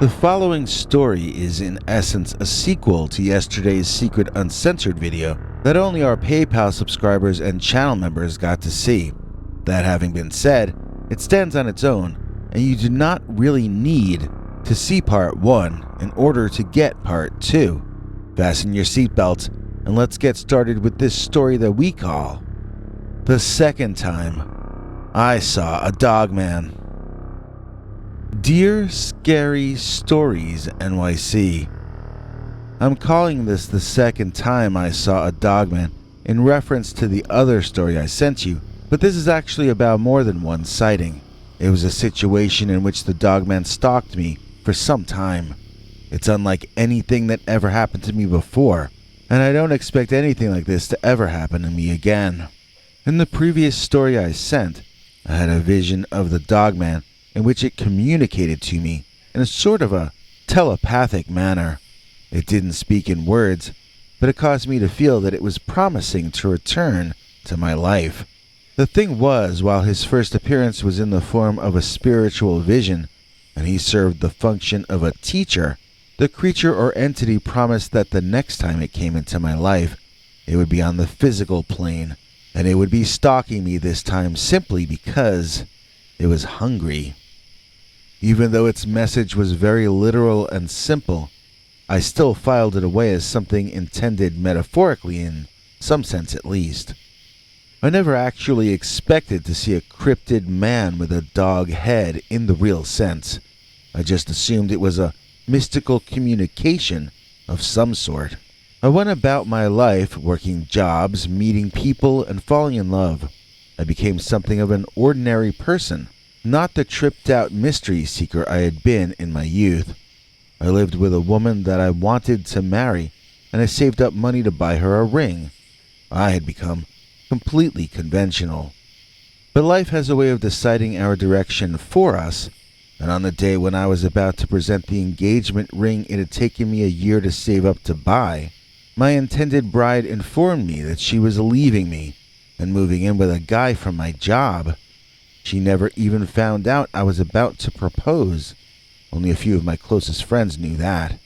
The following story is in essence a sequel to yesterday's secret uncensored video that only our PayPal subscribers and channel members got to see. That having been said, it stands on its own, and you do not really need to see part 1 in order to get part 2. Fasten your seatbelts and let's get started with this story that we call The Second Time I Saw a Dogman. Dear Scary Stories NYC, I'm calling this the second time I saw a dogman in reference to the other story I sent you, but this is actually about more than one sighting. It was a situation in which the dogman stalked me for some time. It's unlike anything that ever happened to me before, and I don't expect anything like this to ever happen to me again. In the previous story I sent, I had a vision of the dogman in which it communicated to me in a sort of a telepathic manner. It didn't speak in words, but it caused me to feel that it was promising to return to my life. The thing was, while his first appearance was in the form of a spiritual vision, and he served the function of a teacher, the creature or entity promised that the next time it came into my life, it would be on the physical plane, and it would be stalking me this time simply because it was hungry. Even though its message was very literal and simple, I still filed it away as something intended metaphorically, in some sense at least. I never actually expected to see a cryptid man with a dog head in the real sense. I just assumed it was a mystical communication of some sort. I went about my life, working jobs, meeting people, and falling in love. I became something of an ordinary person, not the tripped-out mystery seeker I had been in my youth. I lived with a woman that I wanted to marry, and I saved up money to buy her a ring. I had become completely conventional. But life has a way of deciding our direction for us, and on the day when I was about to present the engagement ring it had taken me a year to save up to buy, my intended bride informed me that she was leaving me and moving in with a guy from my job. She never even found out I was about to propose. Only a few of my closest friends knew that.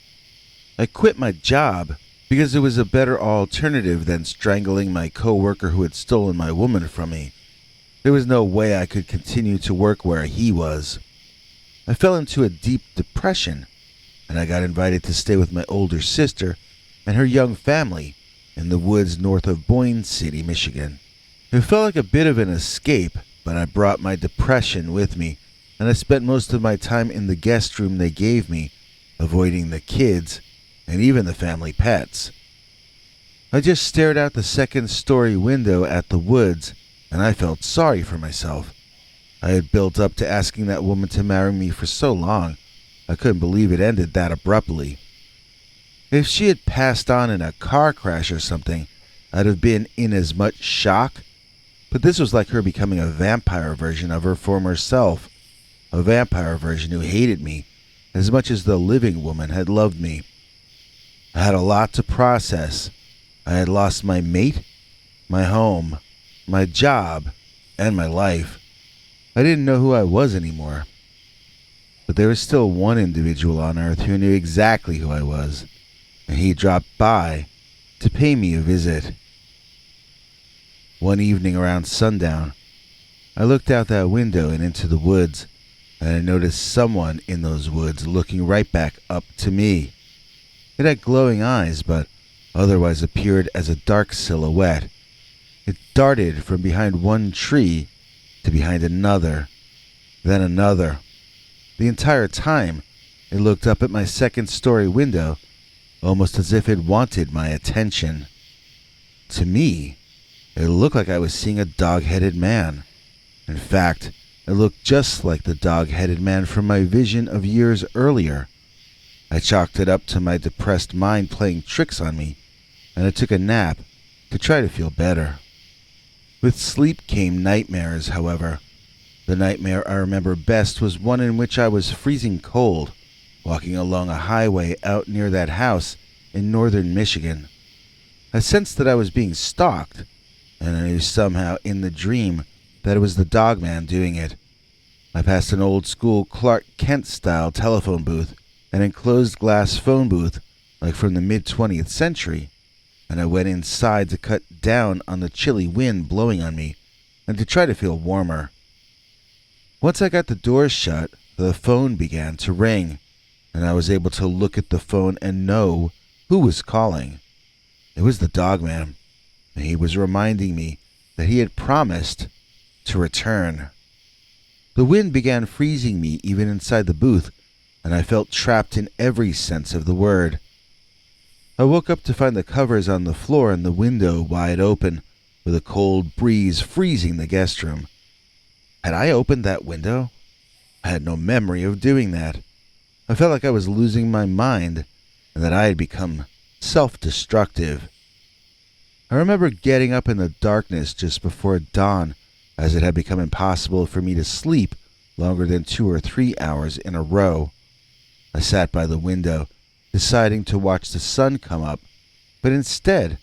I quit my job because it was a better alternative than strangling my co-worker who had stolen my woman from me. There was no way I could continue to work where he was. I fell into a deep depression, and I got invited to stay with my older sister and her young family in the woods north of Boyne City, Michigan. It felt like a bit of an escape, but I brought my depression with me, and I spent most of my time in the guest room they gave me, avoiding the kids and even the family pets. I just stared out the second-story window at the woods, and I felt sorry for myself. I had built up to asking that woman to marry me for so long, I couldn't believe it ended that abruptly. If she had passed on in a car crash or something, I'd have been in as much shock. But this was like her becoming a vampire version of her former self, a vampire version who hated me as much as the living woman had loved me. I had a lot to process. I had lost my mate, my home, my job, and my life. I didn't know who I was anymore. But there was still one individual on Earth who knew exactly who I was, and he dropped by to pay me a visit. One evening around sundown, I looked out that window and into the woods, and I noticed someone in those woods looking right back up to me. It had glowing eyes, but otherwise appeared as a dark silhouette. It darted from behind one tree to behind another, then another. The entire time, it looked up at my second-story window, almost as if it wanted my attention. To me, it looked like I was seeing a dog-headed man. In fact, it looked just like the dog-headed man from my vision of years earlier. I chalked it up to my depressed mind playing tricks on me, and I took a nap to try to feel better. With sleep came nightmares, however. The nightmare I remember best was one in which I was freezing cold, walking along a highway out near that house in northern Michigan. I sensed that I was being stalked, and I knew somehow in the dream that it was the dogman doing it. I passed an old-school Clark Kent-style telephone booth, an enclosed glass phone booth like from the mid-20th century, and I went inside to cut down on the chilly wind blowing on me and to try to feel warmer. Once I got the doors shut, the phone began to ring, and I was able to look at the phone and know who was calling. It was the Dogman, and he was reminding me that he had promised to return. The wind began freezing me even inside the booth, and I felt trapped in every sense of the word. I woke up to find the covers on the floor and the window wide open, with a cold breeze freezing the guest room. Had I opened that window? I had no memory of doing that. I felt like I was losing my mind, and that I had become self-destructive. I remember getting up in the darkness just before dawn, as it had become impossible for me to sleep longer than 2 or 3 hours in a row. I sat by the window, deciding to watch the sun come up, but instead,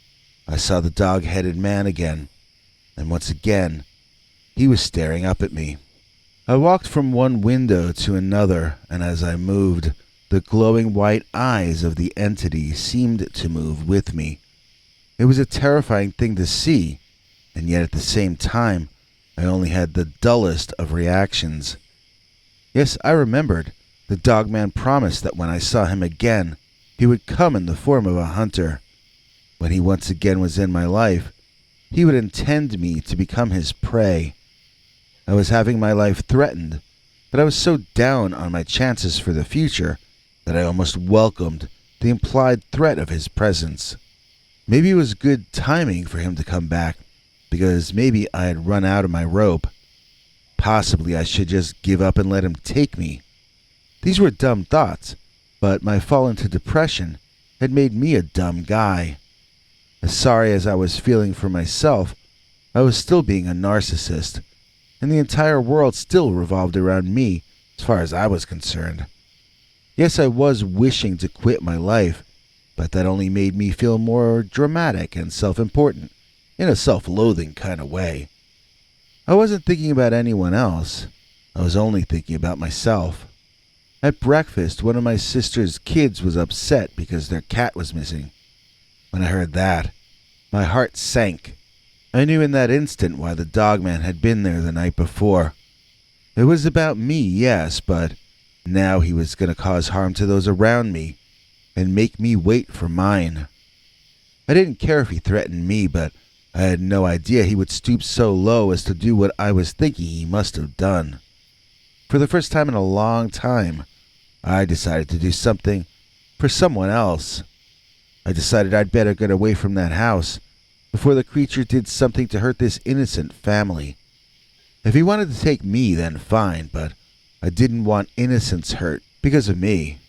I saw the dog-headed man again, and once again, he was staring up at me. I walked from one window to another, and as I moved, the glowing white eyes of the entity seemed to move with me. It was a terrifying thing to see, and yet at the same time, I only had the dullest of reactions. Yes, I remembered. The Dogman promised that when I saw him again, he would come in the form of a hunter. When he once again was in my life, he would intend me to become his prey. I was having my life threatened, but I was so down on my chances for the future that I almost welcomed the implied threat of his presence. Maybe it was good timing for him to come back, because maybe I had run out of my rope. Possibly I should just give up and let him take me. These were dumb thoughts, but my fall into depression had made me a dumb guy. As sorry as I was feeling for myself, I was still being a narcissist, and the entire world still revolved around me as far as I was concerned. Yes, I was wishing to quit my life, but that only made me feel more dramatic and self-important, in a self-loathing kind of way. I wasn't thinking about anyone else. I was only thinking about myself. At breakfast, one of my sister's kids was upset because their cat was missing. When I heard that, my heart sank. I knew in that instant why the Dogman had been there the night before. It was about me, yes, but now he was going to cause harm to those around me and make me wait for mine. I didn't care if he threatened me, but I had no idea he would stoop so low as to do what I was thinking he must have done. For the first time in a long time, I decided to do something for someone else. I decided I'd better get away from that house before the creature did something to hurt this innocent family. If he wanted to take me, then fine, but I didn't want innocents hurt because of me.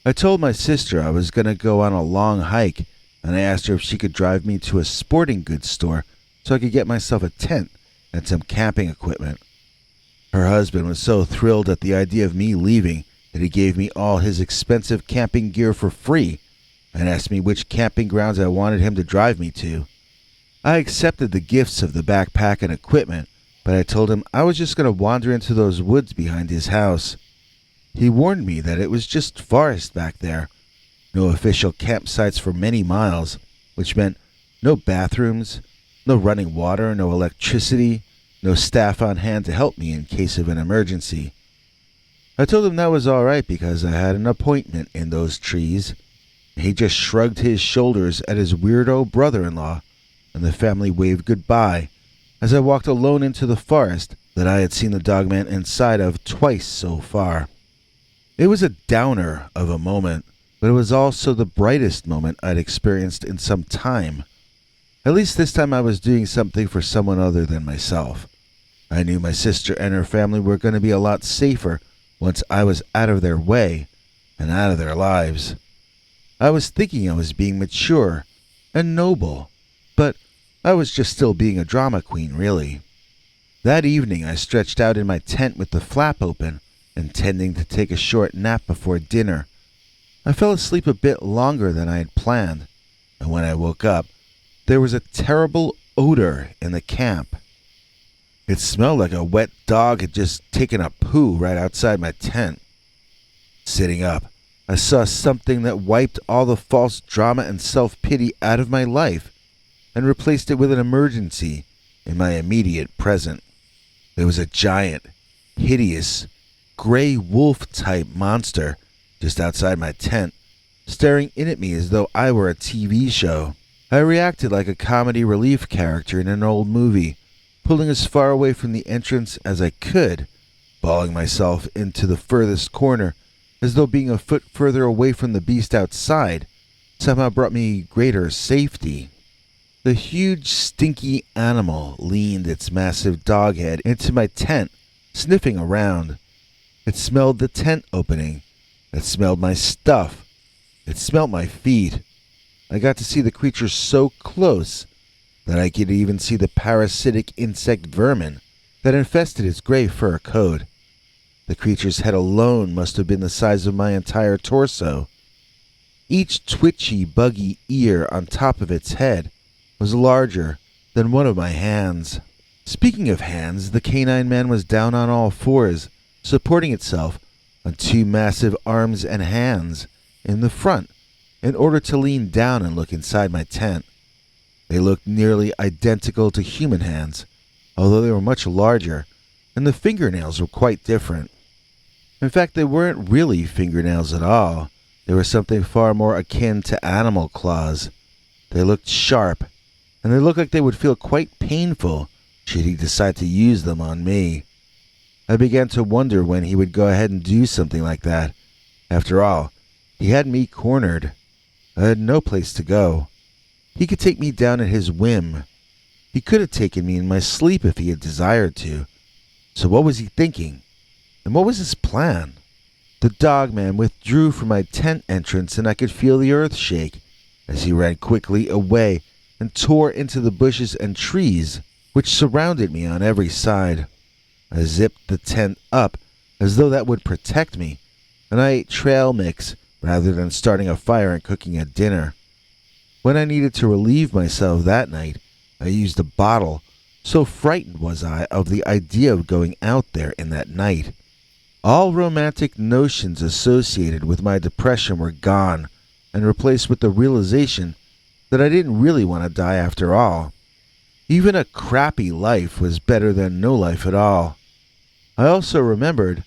I told my sister I was going to go on a long hike, and I asked her if she could drive me to a sporting goods store so I could get myself a tent and some camping equipment. Her husband was so thrilled at the idea of me leaving that he gave me all his expensive camping gear for free and asked me which camping grounds I wanted him to drive me to. I accepted the gifts of the backpack and equipment, but I told him I was just going to wander into those woods behind his house. He warned me that it was just forest back there, no official campsites for many miles, which meant no bathrooms, no running water, no electricity, no staff on hand to help me in case of an emergency. I told him that was all right because I had an appointment in those trees. He just shrugged his shoulders at his weirdo brother-in-law, and the family waved goodbye as I walked alone into the forest that I had seen the Dogman inside of twice so far. It was a downer of a moment, but it was also the brightest moment I'd experienced in some time. At least this time I was doing something for someone other than myself. I knew my sister and her family were going to be a lot safer once I was out of their way and out of their lives. I was thinking I was being mature and noble, but I was just still being a drama queen, really. That evening I stretched out in my tent with the flap open, intending to take a short nap before dinner. I fell asleep a bit longer than I had planned, and when I woke up, there was a terrible odor in the camp. It smelled like a wet dog had just taken a poo right outside my tent. Sitting up, I saw something that wiped all the false drama and self-pity out of my life and replaced it with an emergency in my immediate present. There was a giant, hideous, gray wolf-type monster just outside my tent, staring in at me as though I were a TV show. I reacted like a comedy relief character in an old movie, pulling as far away from the entrance as I could, balling myself into the furthest corner, as though being a foot further away from the beast outside somehow brought me greater safety. The huge, stinky animal leaned its massive dog head into my tent, sniffing around. It smelled the tent opening. It smelled my stuff. It smelled my feet. I got to see the creature so close that I could even see the parasitic insect vermin that infested its gray fur coat. The creature's head alone must have been the size of my entire torso. Each twitchy, buggy ear on top of its head was larger than one of my hands. Speaking of hands, the canine man was down on all fours, supporting itself on two massive arms and hands in the front in order to lean down and look inside my tent. They looked nearly identical to human hands, although they were much larger, and the fingernails were quite different. In fact, they weren't really fingernails at all. They were something far more akin to animal claws. They looked sharp, and they looked like they would feel quite painful should he decide to use them on me. I began to wonder when he would go ahead and do something like that. After all, he had me cornered. I had no place to go. He could take me down at his whim. He could have taken me in my sleep if he had desired to. So what was he thinking? And what was his plan? The dogman withdrew from my tent entrance, and I could feel the earth shake as he ran quickly away and tore into the bushes and trees which surrounded me on every side. I zipped the tent up as though that would protect me, and I ate trail mix rather than starting a fire and cooking a dinner. When I needed to relieve myself that night, I used a bottle, so frightened was I of the idea of going out there in that night. All romantic notions associated with my depression were gone and replaced with the realization that I didn't really want to die after all. Even a crappy life was better than no life at all. I also remembered,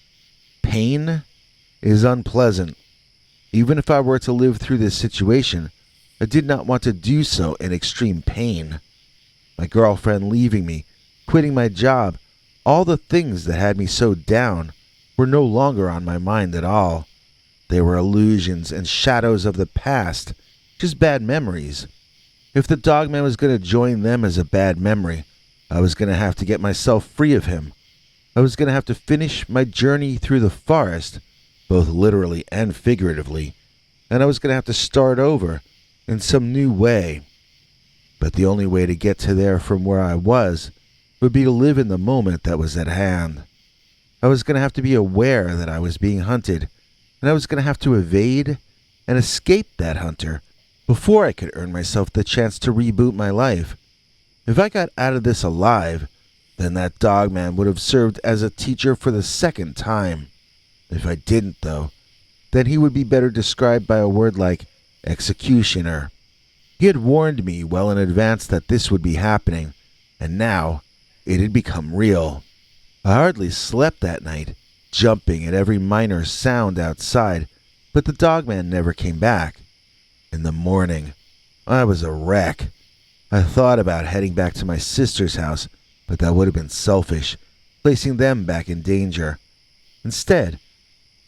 pain is unpleasant. Even if I were to live through this situation, I did not want to do so in extreme pain. My girlfriend leaving me, quitting my job, all the things that had me so down were no longer on my mind at all. They were illusions and shadows of the past, just bad memories. If the dogman was going to join them as a bad memory, I was going to have to get myself free of him. I was going to have to finish my journey through the forest, both literally and figuratively, and I was going to have to start over in some new way. But the only way to get to there from where I was would be to live in the moment that was at hand. I was going to have to be aware that I was being hunted, and I was going to have to evade and escape that hunter before I could earn myself the chance to reboot my life. If I got out of this alive, then that dogman would have served as a teacher for the second time. If I didn't, though, then he would be better described by a word like executioner. He had warned me well in advance that this would be happening, and now it had become real. I hardly slept that night, jumping at every minor sound outside, but the dogman never came back. In the morning, I was a wreck. I thought about heading back to my sister's house, but that would have been selfish, placing them back in danger. Instead,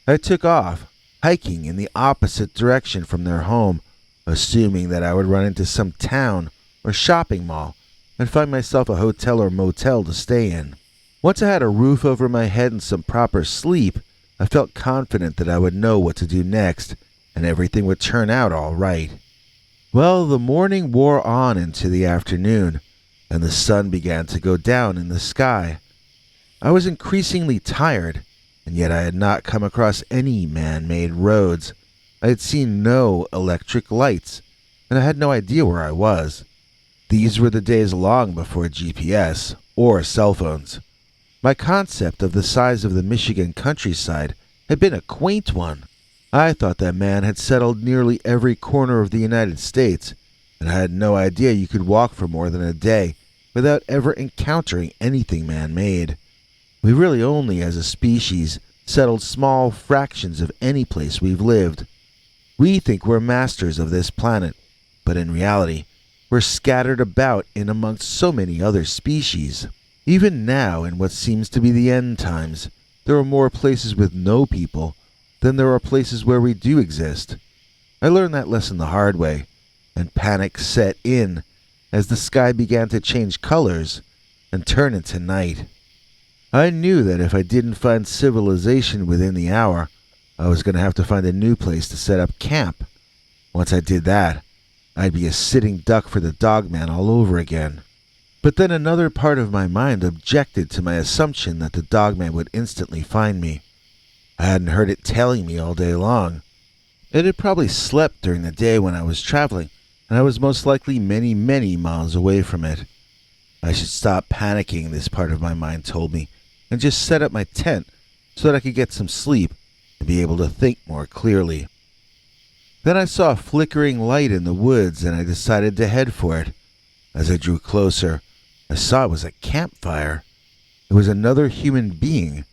I took off, hiking in the opposite direction from their home, assuming that I would run into some town or shopping mall and find myself a hotel or motel to stay in. Once I had a roof over my head and some proper sleep, I felt confident that I would know what to do next, and everything would turn out all right. Well, the morning wore on into the afternoon, and the sun began to go down in the sky. I was increasingly tired, and yet I had not come across any man-made roads. I had seen no electric lights, and I had no idea where I was. These were the days long before GPS or cell phones. My concept of the size of the Michigan countryside had been a quaint one. I thought that man had settled nearly every corner of the United States, and I had no idea you could walk for more than a day without ever encountering anything man-made. We really only, as a species, settled small fractions of any place we've lived. We think we're masters of this planet, but in reality, we're scattered about in amongst so many other species. Even now, in what seems to be the end times, there are more places with no people than there are places where we do exist. I learned that lesson the hard way, and panic set in as the sky began to change colors and turn into night. I knew that if I didn't find civilization within the hour, I was going to have to find a new place to set up camp. Once I did that, I'd be a sitting duck for the Dogman all over again. But then another part of my mind objected to my assumption that the Dogman would instantly find me. I hadn't heard it tailing me all day long. It had probably slept during the day when I was traveling, and I was most likely many, many miles away from it. I should stop panicking, this part of my mind told me, and just set up my tent so that I could get some sleep and be able to think more clearly. Then I saw a flickering light in the woods, and I decided to head for it. As I drew closer, I saw it was a campfire. It was another human being,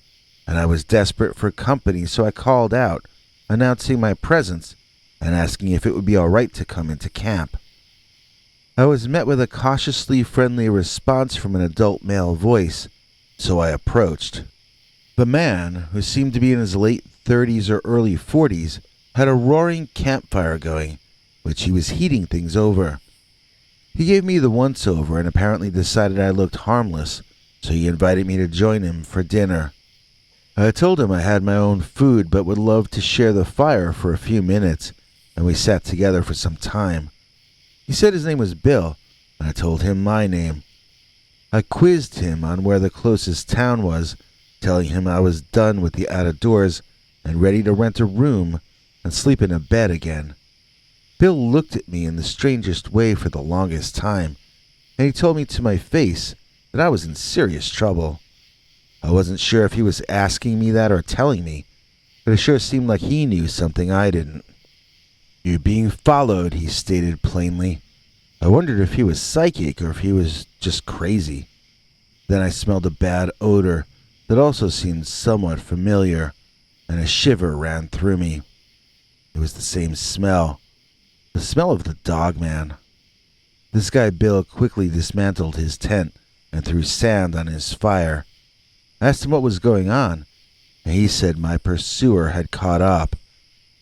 and I was desperate for company, so I called out, announcing my presence and asking if it would be all right to come into camp. I was met with a cautiously friendly response from an adult male voice, so I approached. The man, who seemed to be in his late 30s or early 40s, had a roaring campfire going, which he was heating things over. He gave me the once-over and apparently decided I looked harmless, so he invited me to join him for dinner. I told him I had my own food but would love to share the fire for a few minutes, and we sat together for some time. He said his name was Bill, and I told him my name. I quizzed him on where the closest town was, telling him I was done with the out-of-doors and ready to rent a room and sleep in a bed again. Bill looked at me in the strangest way for the longest time, and he told me to my face that I was in serious trouble. I wasn't sure if he was asking me that or telling me, but it sure seemed like he knew something I didn't. "You're being followed," he stated plainly. I wondered if he was psychic or if he was just crazy. Then I smelled a bad odor that also seemed somewhat familiar, and a shiver ran through me. It was the same smell. The smell of the Dogman. This guy Bill quickly dismantled his tent and threw sand on his fire. I asked him what was going on, and he said my pursuer had caught up.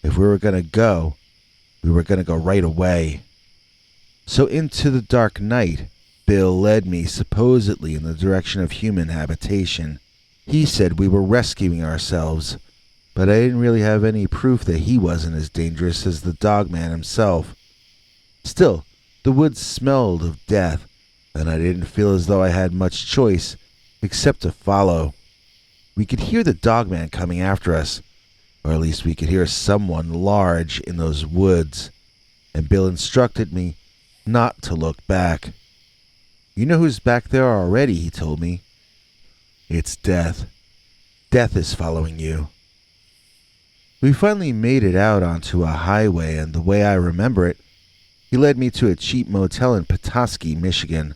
If we were going to go, we were going to go right away. So into the dark night, Bill led me supposedly in the direction of human habitation. He said we were rescuing ourselves, but I didn't really have any proof that he wasn't as dangerous as the Dogman himself. Still, the woods smelled of death, and I didn't feel as though I had much choice except to follow. We could hear the Dogman coming after us, or at least we could hear someone large in those woods, and Bill instructed me not to look back. "You know who's back there already," he told me. "It's Death. Death is following you." We finally made it out onto a highway, and the way I remember it, he led me to a cheap motel in Petoskey, Michigan.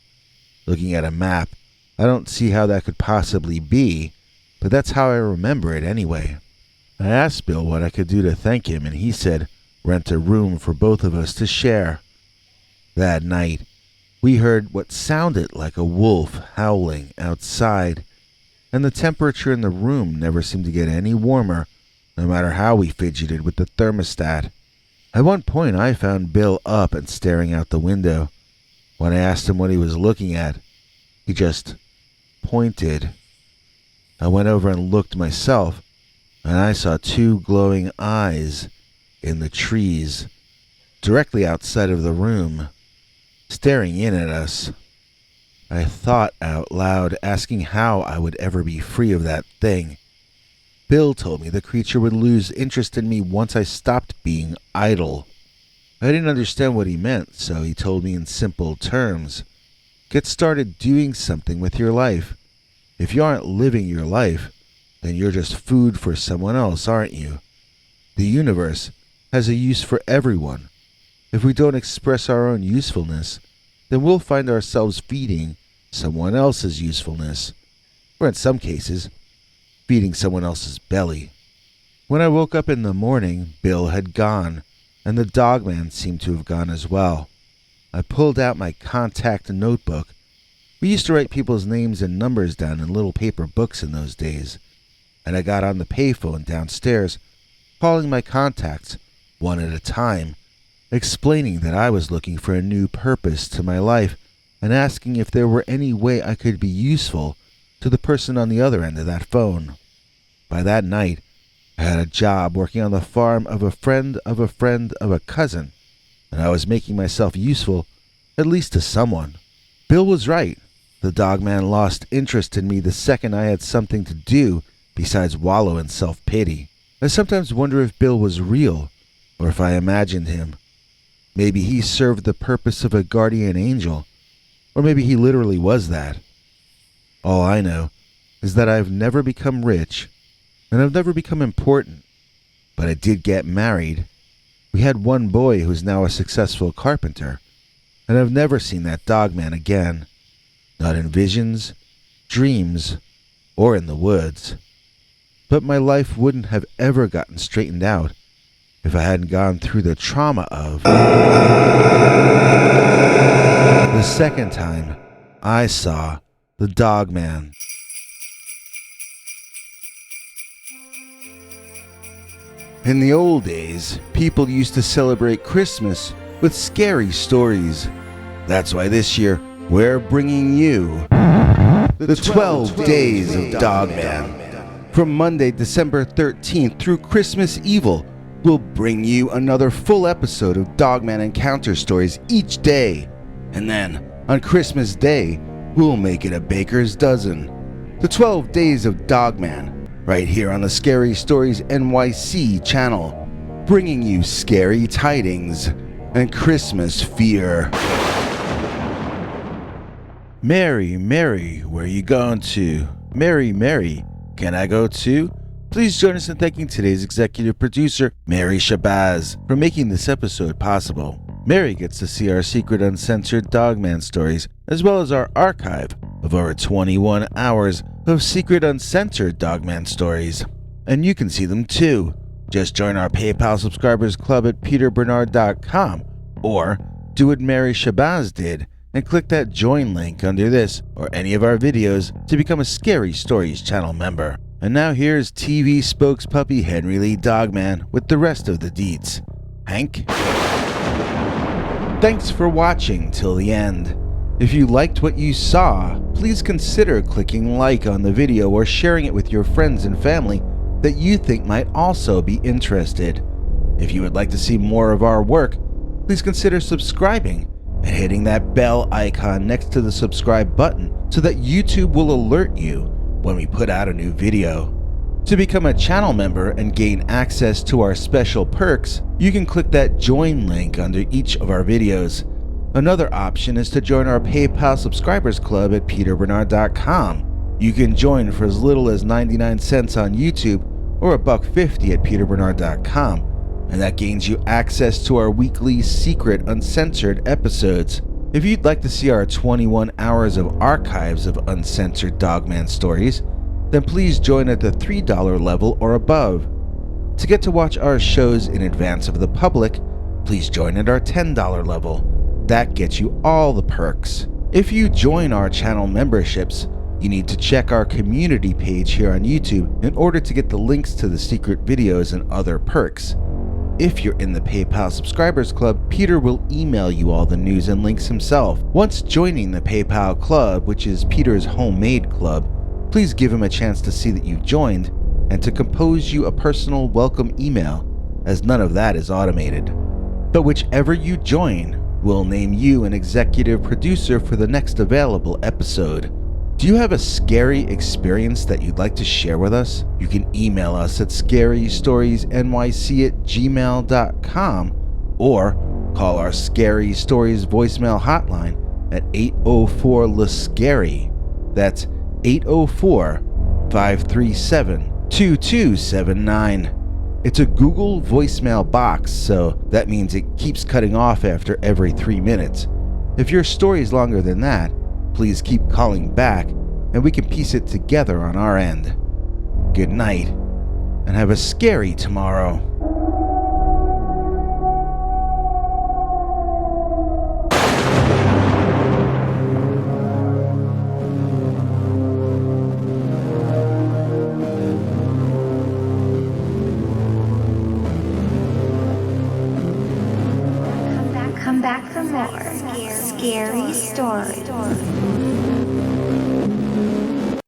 Looking at a map, I don't see how that could possibly be, but that's how I remember it anyway. I asked Bill what I could do to thank him, and he said rent a room for both of us to share. That night, we heard what sounded like a wolf howling outside, and the temperature in the room never seemed to get any warmer, no matter how we fidgeted with the thermostat. At one point, I found Bill up and staring out the window. When I asked him what he was looking at, he just pointed. I went over and looked myself, and I saw two glowing eyes in the trees, directly outside of the room, staring in at us. I thought out loud, asking how I would ever be free of that thing. Bill told me the creature would lose interest in me once I stopped being idle. I didn't understand what he meant, so he told me in simple terms. Get started doing something with your life. If you aren't living your life, then you're just food for someone else, aren't you? The universe has a use for everyone. If we don't express our own usefulness, then we'll find ourselves feeding someone else's usefulness, or in some cases, feeding someone else's belly. When I woke up in the morning, Bill had gone, and the Dogman seemed to have gone as well. I pulled out my contact notebook. We used to write people's names and numbers down in little paper books in those days, and I got on the payphone downstairs, calling my contacts one at a time, explaining that I was looking for a new purpose to my life and asking if there were any way I could be useful to the person on the other end of that phone. By that night, I had a job working on the farm of a friend of a friend of a cousin, and I was making myself useful, at least to someone. Bill was right. The Dogman lost interest in me the second I had something to do besides wallow in self-pity. I sometimes wonder if Bill was real, or if I imagined him. Maybe he served the purpose of a guardian angel, or maybe he literally was that. All I know is that I've never become rich, and I've never become important, but I did get married. We had one boy who's now a successful carpenter, and I've never seen that Dogman again, not in visions, dreams, or in the woods. But my life wouldn't have ever gotten straightened out if I hadn't gone through the trauma of the second time I saw the Dogman. In the old days, people used to celebrate Christmas with scary stories. That's why this year we're bringing you the 12 Days of Dogman. From Monday, December 13th through Christmas Eve, we'll bring you another full episode of Dogman Encounter stories each day. And then, on Christmas Day, we'll make it a baker's dozen. The 12 Days of Dogman, right here on the Scary Stories NYC channel, bringing you scary tidings and Christmas fear. Mary, Mary, where you going to? Mary, Mary, can I go too? Please join us in thanking today's executive producer, Mary Shabazz, for making this episode possible. Mary gets to see our secret uncensored Dogman stories, as well as our archive of over 21 hours of secret uncensored Dogman stories. And you can see them too. Just join our PayPal subscribers club at peterbernard.com, or do what Mary Shabazz did and click that join link under this or any of our videos to become a Scary Stories channel member. And now here's TV spokespuppy Henry Lee Dogman with the rest of the deets. Hank? Thanks for watching till the end. If you liked what you saw, please consider clicking like on the video or sharing it with your friends and family that you think might also be interested. If you would like to see more of our work, please consider subscribing and hitting that bell icon next to the subscribe button so that YouTube will alert you when we put out a new video. To become a channel member and gain access to our special perks, you can click that join link under each of our videos. Another option is to join our PayPal subscribers club at peterbernard.com. You can join for as little as 99 cents on YouTube or $1.50 at peterbernard.com. And that gains you access to our weekly secret uncensored episodes. If you'd like to see our 21 hours of archives of uncensored Dogman stories, then please join at the $3 level or above. To get to watch our shows in advance of the public, please join at our $10 level. That gets you all the perks. If you join our channel memberships, you need to check our community page here on YouTube in order to get the links to the secret videos and other perks. If you're in the PayPal subscribers club, Peter will email you all the news and links himself. Once joining the PayPal club, which is Peter's homemade club, please give him a chance to see that you've joined and to compose you a personal welcome email, as none of that is automated. But whichever you join, we'll name you an executive producer for the next available episode. Do you have a scary experience that you'd like to share with us? You can email us at scarystoriesnyc@gmail.com or call our Scary Stories voicemail hotline at 804-LA-SCARY. That's 804-537-2279. It's a Google voicemail box, so that means it keeps cutting off after every 3 minutes. If your story is longer than that, please keep calling back and we can piece it together on our end. Good night, and have a scary tomorrow. Come back for more scary stories.